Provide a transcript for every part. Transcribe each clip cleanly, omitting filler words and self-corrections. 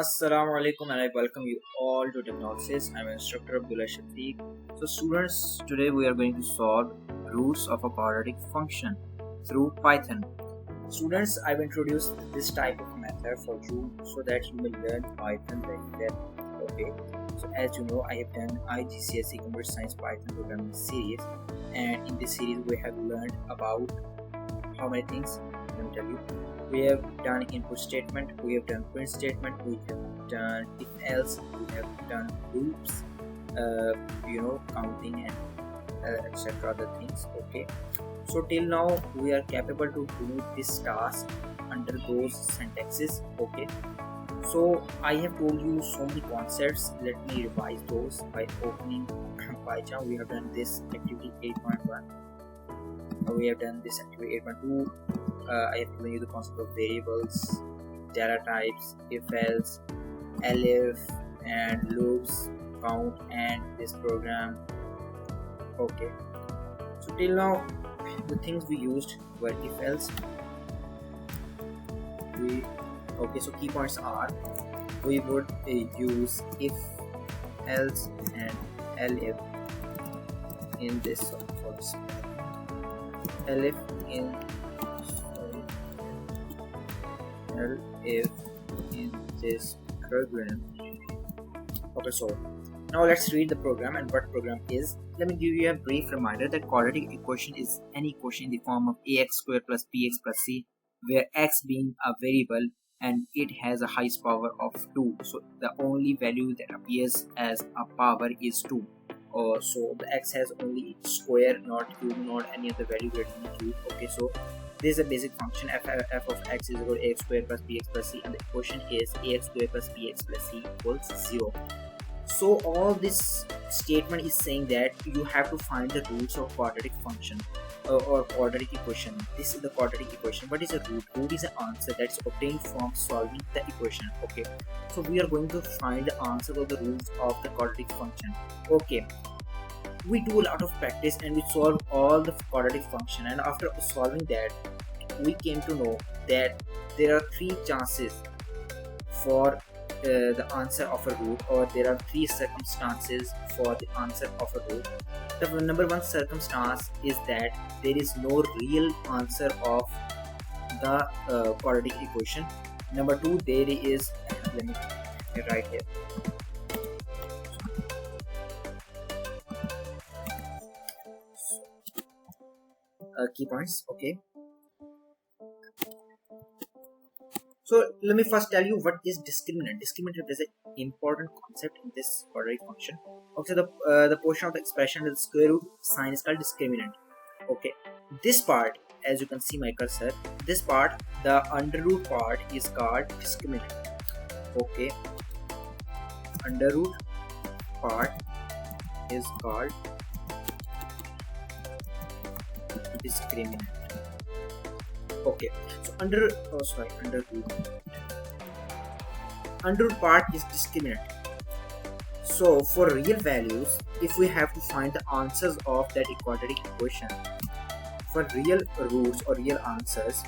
Assalamu alaikum and I welcome you all to Technolysys. I'm instructor Abdullah Shafiq. So students, today we are going to solve roots of a quadratic function through Python. Students, I've introduced this type of method for you so that you will learn Python very well. Okay. So as you know, I have done IGCSE Computer Science Python programming series, and in this series we have learned about how many things. Let me tell you. We have done input statement, we have done print statement, we have done if else, we have done loops, counting and etc. other things. Okay, so till now we are capable to do this task under those syntaxes. Okay, so I have told you so many concepts. Let me revise those by opening PyCharm. We have done this activity 8.1. We have done this activity 8.2. I have given you the concept of variables, data types, if else, elif, and loops, count, and this program. Okay, so till now the things we used were if else. So key points are we would use if else and elif in this first. Elif in this program. Okay, so now let's read the program and what program is. Let me give you a brief reminder that quadratic equation is an equation in the form of ax squared plus bx plus c, where x being a variable and it has a highest power of 2. So the only value that appears as a power is 2. So the x has only square, not cube, not any other value greater than cube. Okay, so this is a basic function. F of x is equal to ax squared plus bx plus c, and the equation is ax squared plus bx plus c equals 0. So all this statement is saying that you have to find the roots of quadratic function or quadratic equation. This is the quadratic equation. What is a root? Root is an answer that's obtained from solving the equation. Okay, so we are going to find the answer of the roots of the quadratic function. Okay, we do a lot of practice and we solve all the quadratic function, and after solving that we came to know that there are 3 chances for the answer of a root, or there are 3 circumstances for the answer of a root. The number 1 circumstance is that there is no real answer of the quadratic equation. Number 2, there is, let me write here. Key points. Okay, so let me first tell you what is discriminant. Discriminant is an important concept in this quadratic function. Okay, the portion of the expression with the square root sign is called discriminant. Okay, this part, as you can see my cursor, this part, the under root part, is called discriminant. Okay, under root part is called discriminant. Okay, so under root part is discriminant. So for real values, if we have to find the answers of that quadratic equation, for real roots or real answers,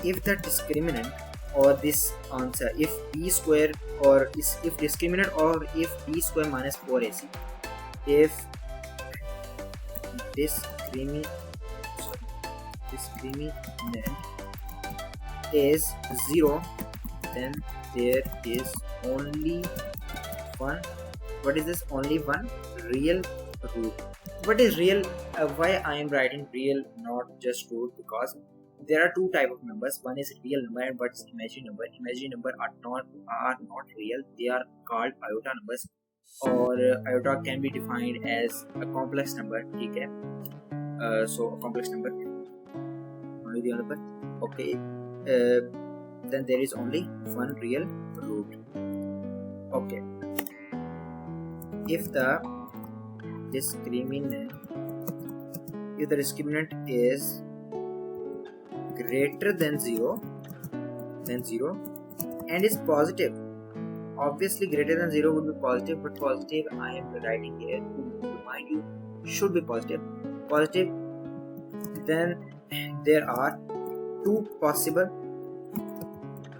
if the discriminant or this answer, if b square or if discriminant or if b square minus 4ac, if discriminant is 0, then there is only one. What is this? Only one real root. What is real? Why I am writing real, not just root? Because there are 2 type of numbers. One is real number and one is imaginary number. Imaginary number are not real. They are called iota numbers, or iota can be defined as a complex number. Okay, so a complex number, only the number. Okay, then there is only one real root. Okay, if the discriminant is greater than 0 and is positive, obviously greater than 0 would be positive, but positive I am writing here to remind you should be positive, then there are 2 possible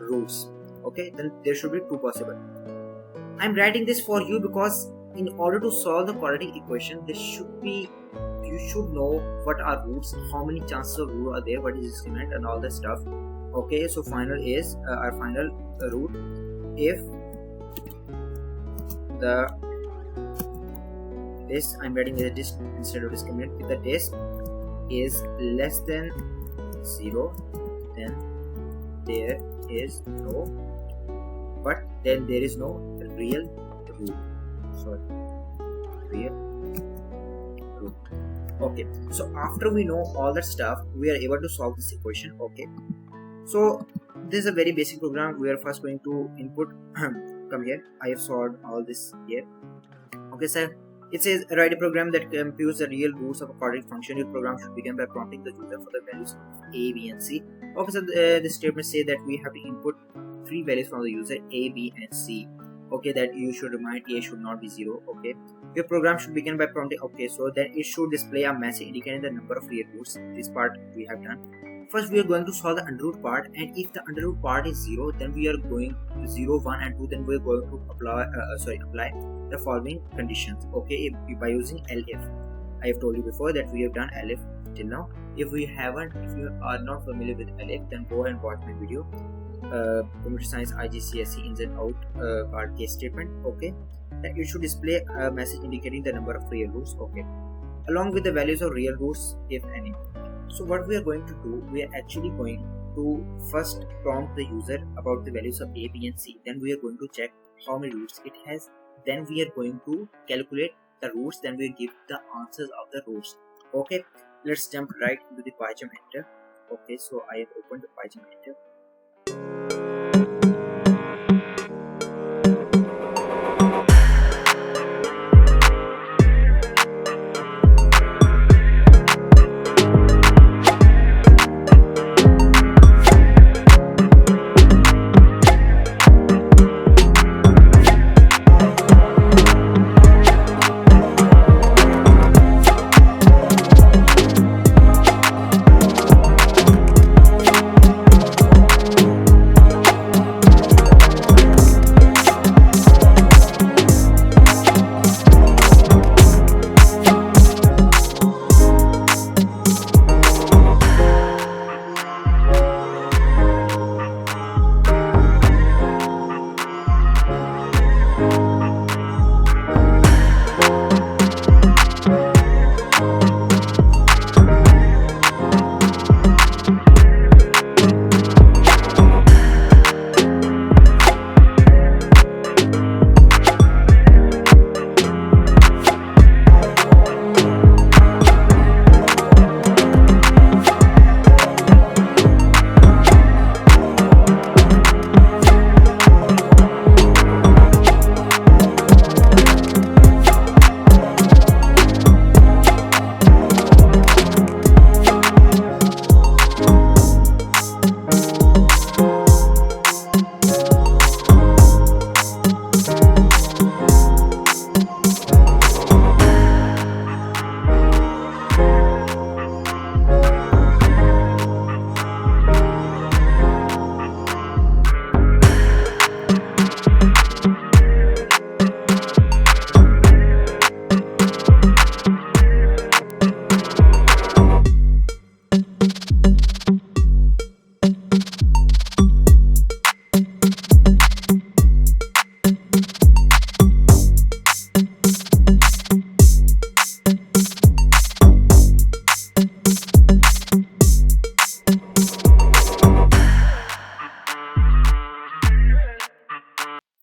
roots. okay, then there should be 2 possible. I'm writing this for you because in order to solve the quadratic equation, you should know what are roots, how many chances of root are there, what is discriminant, and all that stuff. Okay, so final is our final root if the this I'm writing as a disk instead of discriminant. If the disk is less than 0, then there is no, but then there is no real root. Sorry, real root. Okay, so after we know all that stuff, we are able to solve this equation. Okay, so this is a very basic program. We are first going to input come here. I have solved all this here. Okay, so it says write a program that computes the real roots of a quadratic function. Your program should begin by prompting the user for the values of a, b, and c. Okay, so the statement say that we have to input 3 values from the user a, b, and c. Okay, that you should remind a should not be 0. Okay, your program should begin by prompting. Okay, so then it should display a message indicating the number of real roots. This part we have done. First we are going to solve the under root part, and if the under root part is 0, then we are going to 0, 1, and 2. Then we are going to apply the following conditions. Okay, by using elif. I have told you before that we have done elif till now. If you are not familiar with elif, then go and watch my video, computer science IGCSE ins and out part case statement. Okay, then it should display a message indicating the number of real roots. Okay, along with the values of real roots, if any. So what we are going to do, we are actually going to first prompt the user about the values of a, b, and c. Then we are going to check how many roots it has. Then we are going to calculate the roots. Then we will give the answers of the roots. Okay, let's jump right into the Python editor. Okay, so I have opened the Python editor.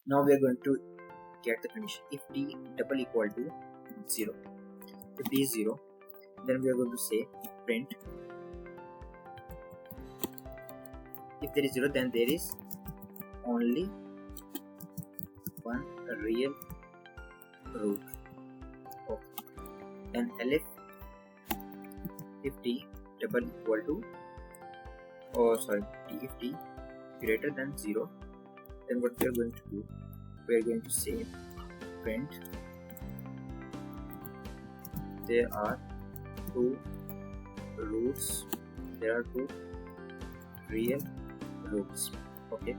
Now we are going to get the condition if d double equal to 0. If d is 0, then we are going to say print. If there is 0, then there is only one real root. Okay. Then elif if d double equal to, if d greater than 0, then what we are going to do, we are going to say print there are two roots, there are two real roots. Okay,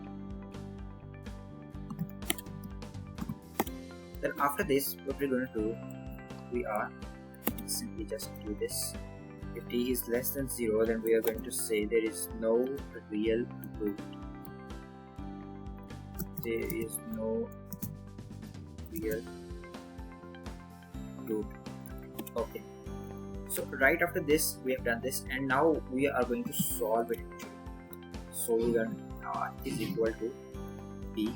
Then after this, what we're going to do, we are simply just do this. If t is less than 0, then we are going to say there is no real root. There is no real root. Okay. So right after this, we have done this, and now we are going to solve it actually. So we are r is equal to b.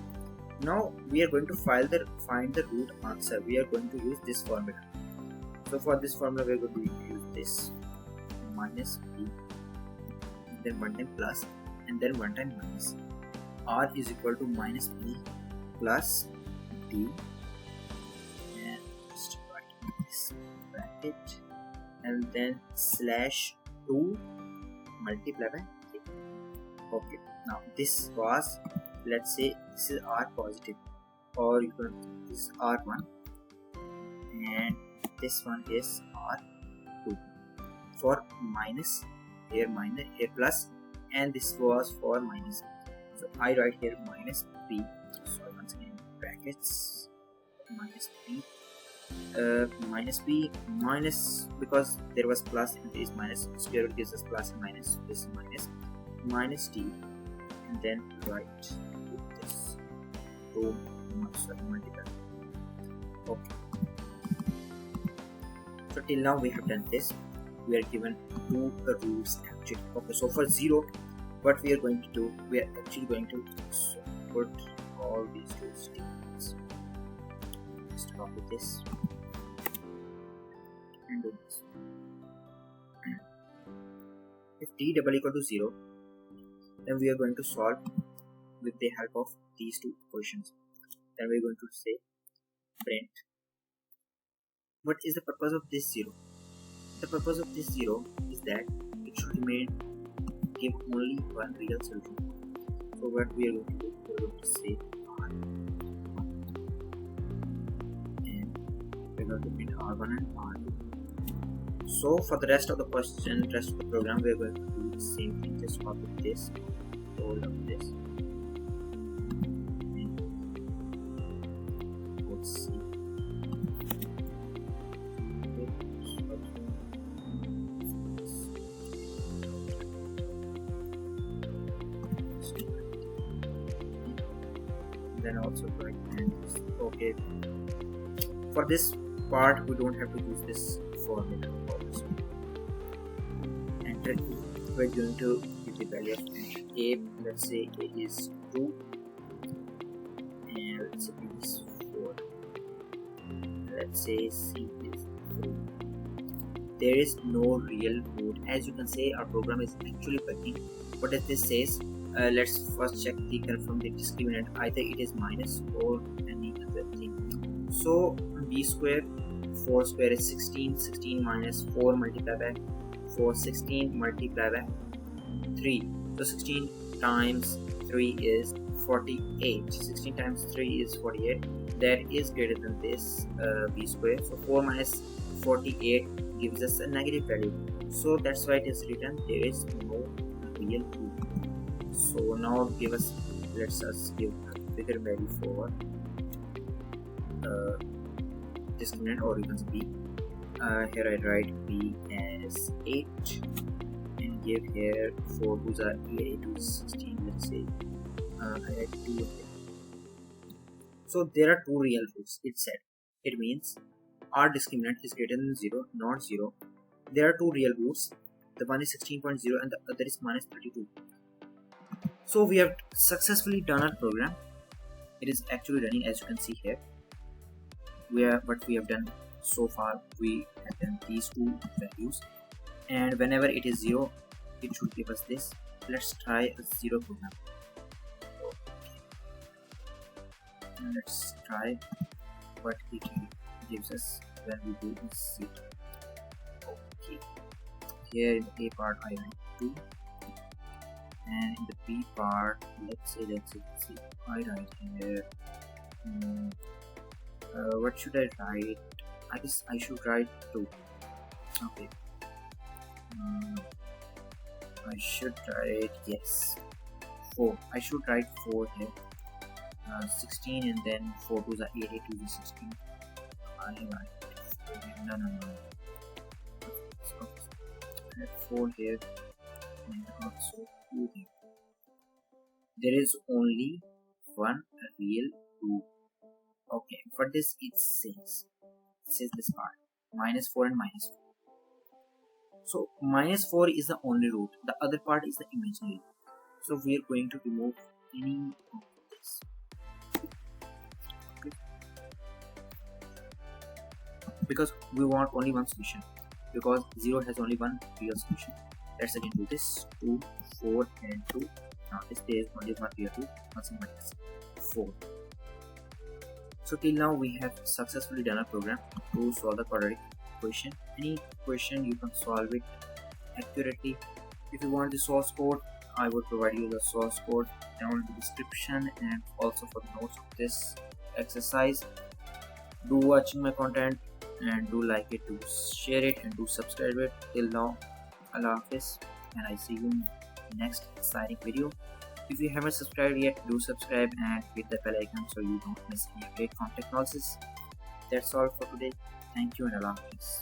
Now we are going to find the root answer. We are going to use this formula. So for this formula, we are going to use this minus b, and then one time plus, and then one time minus. R is equal to minus b plus d, and just write this bracket, and then slash 2 multiply by 3. Okay, now this was, let's say this is r positive, or you can, this is r1, and this one is r2. For minus, here plus, and this was for minus. So I write here minus b. So once again brackets minus b, minus because there was plus and there is minus. Square root gives us plus and minus. So this is minus d, and then write this to multiply. Okay. So till now we have done this. We are given two roots actually. Okay, so for 0, what we are going to do, we are actually going to put all these two statements. Just copy this and do this. If t double equal to 0, then we are going to solve with the help of these two equations. Then we are going to say print. What is the purpose of this 0? The purpose of this 0 is that it should give only one real solution. So what we are going to do, we are going to say r1, and we are going to print r1 and r2. So for the rest of the question, rest of the program, we are going to do the same thing. Just copy this, all of this, and let's see. Then also write this. Okay, for this part we don't have to use this formula also. Enter E. We're going to give the value of a. Let's say a is 2, and let's say b is 4. Let's say c is 3. There is no real root. As you can say, our program is actually working. What does this says? Let's first check the confirm the discriminant. Either it is minus or any other thing. So b square, 4 square is 16. 16 minus 4 multiplied by 4, 16 multiplied by 3. So 16 times 3 is 48. 16 times 3 is 48. That is greater than this b square. So 4 minus 48 gives us a negative value. So that's why it is written there is no real root. So now let's give a bigger value for discriminant, or you can say b. Here I write b as 8, and give here 4 2s are 8, 2 is 16. Let's say I write 2 here. So there are two real roots. It said it means our discriminant is greater than 0, not 0. There are two real roots. The one is 16.0 and the other is minus 32. So we have successfully done our program. It is actually running, as you can see here. What we have done so far, we have done these two values, and whenever it is 0, it should give us this. Let's try a 0 program. Okay. Let's try what it gives us when we do this 0. Okay. Here in the A part I write 2. And in the B part, let's see, I write here, what should I write? I guess I should write 2. Okay. I should write, yes, 4. I should write 4 here. 16, and then 4 2s are 8, 8 2s are 16. No. So, I have 4 here and also 2 here. There is only one real root. Okay, for this it says this part -4 and -4. So -4 is the only root, the other part is the imaginary. So we are going to remove any of this. Okay. Because we want only one solution, because 0 has only one real solution. Let's again do this. 2, 4 and 2. Now this there is only one real root, once minus 4. So till now we have successfully done a program to solve the quadratic equation. Any question you can solve it accurately. If you want the source code, I would provide you the source code down in the description, and also for the notes of this exercise. Do watching my content and do like it, do share it, and do subscribe it. Till now, Allah Hafiz, and I see you in the next exciting video. If you haven't subscribed yet, do subscribe and hit the bell icon so you don't miss any update from Technolysys. That's all for today. Thank you and Allah Hafiz.